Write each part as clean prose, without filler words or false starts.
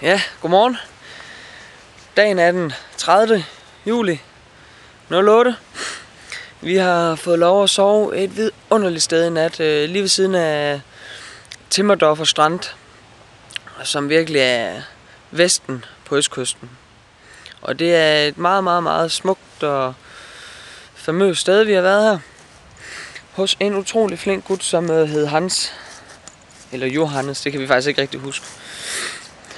Ja, godmorgen. Dagen er den 30. juli 08. Vi har fået lov at sove et vidunderligt sted i nat, lige ved siden af Timmerdorfer Strand, som virkelig er vesten på østkysten. Og det er et meget, meget, meget smukt og famøst sted, vi har været her. Hos en utrolig flink gut, som hed Hans. Eller Johannes, det kan vi faktisk ikke rigtig huske.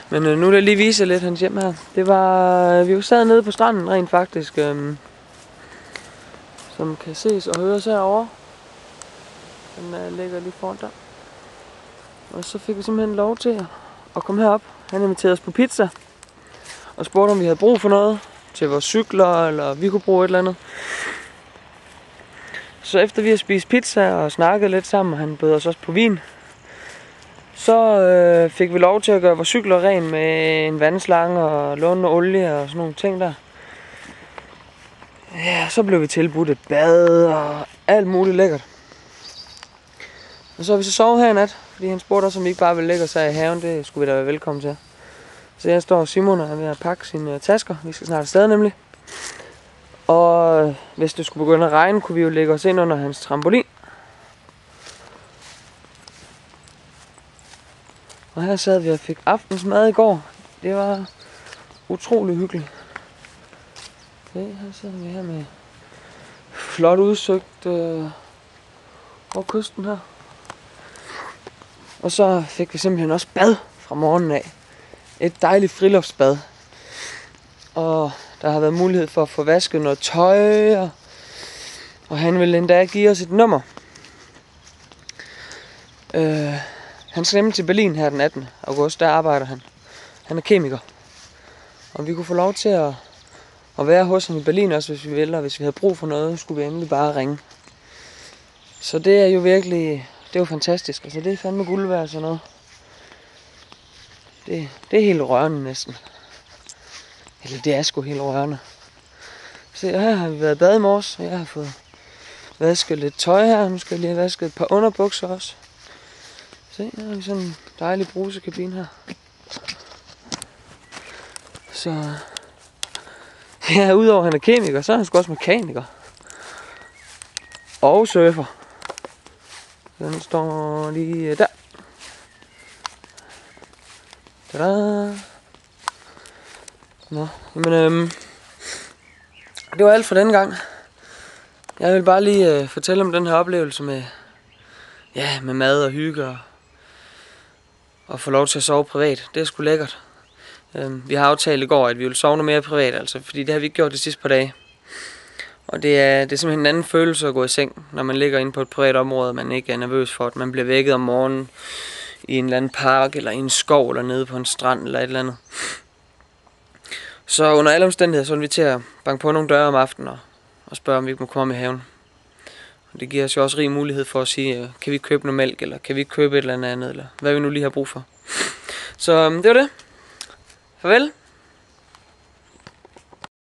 Men nu vil jeg lige vise lidt hans hjem her. Det var, vi sad nede på stranden rent faktisk, som kan ses og høres herovre. Den ligger lige foran der. Og så fik vi simpelthen lov til at komme herop. Han inviterede os på pizza og spurgte, om vi havde brug for noget til vores cykler, eller vi kunne bruge et eller andet. Så efter vi har spist pizza og snakket lidt sammen, og han bød os også på vin, så fik vi lov til at gøre vores cykler ren med en vandslange og låne olie og sådan nogle ting der. Ja, så blev vi tilbudt et bad og alt muligt lækkert. Og så har vi så sovet her i nat, fordi han spurgte os, om vi ikke bare ville lægge os her i haven. Det skulle vi da være velkommen til. Så jeg står Simon og er ved at pakke sine tasker. Vi skal snart afsted nemlig. Og hvis det skulle begynde at regne, kunne vi jo lægge os ind under hans trampolin. Og her sad vi og fik aftensmad i går. Det var utrolig hyggeligt. Okay, her sidder vi her med flot udsigt over kysten her. Og så fik vi simpelthen også bad fra morgenen af. Et dejligt friluftsbad. Og der har været mulighed for at få vasket noget tøj. Og han ville endda give os et nummer. Han skal nemlig til Berlin her den 18. august. Der arbejder han. Han er kemiker. Og vi kunne få lov til at være hos ham i Berlin også, hvis vi ville. Og hvis vi havde brug for noget, skulle vi endelig bare ringe. Så det er jo virkelig... Det er jo fantastisk. Altså det er fandme guld værd sådan noget. Det er helt rørende næsten. Eller det er sgu helt rørende. Se, her har vi været i bad i morges, og jeg har fået vasket lidt tøj her. Nu skal jeg lige have vasket et par underbukser også. Se, her har vi sådan en dejlig brusekabine her. Så... Ja, udover at han er kemiker, så er han sgu også mekaniker. Og surfer. Den står lige der. Tada! Nå, jamen det var alt for denne gang. Jeg vil bare lige fortælle om den her oplevelse med, ja, med mad og hygge og få lov til at sove privat. Det er sgu lækkert. Vi har aftalt i går, at vi vil sove noget mere privat, altså, fordi det har vi ikke gjort de sidste par dage. Og det er simpelthen en anden følelse at gå i seng, når man ligger inde på et privat område, og man ikke er nervøs for, at man bliver vækket om morgenen i en eller anden park, eller i en skov, eller nede på en strand, eller et eller andet. Så under alle omstændigheder, så er vi til at banke på nogle døre om aftenen, og spørge, om vi må komme i haven. Og det giver os jo også rig mulighed for at sige, kan vi købe noget mælk, eller kan vi købe et eller andet, eller hvad vi nu lige har brug for. Så det var det. Farvel.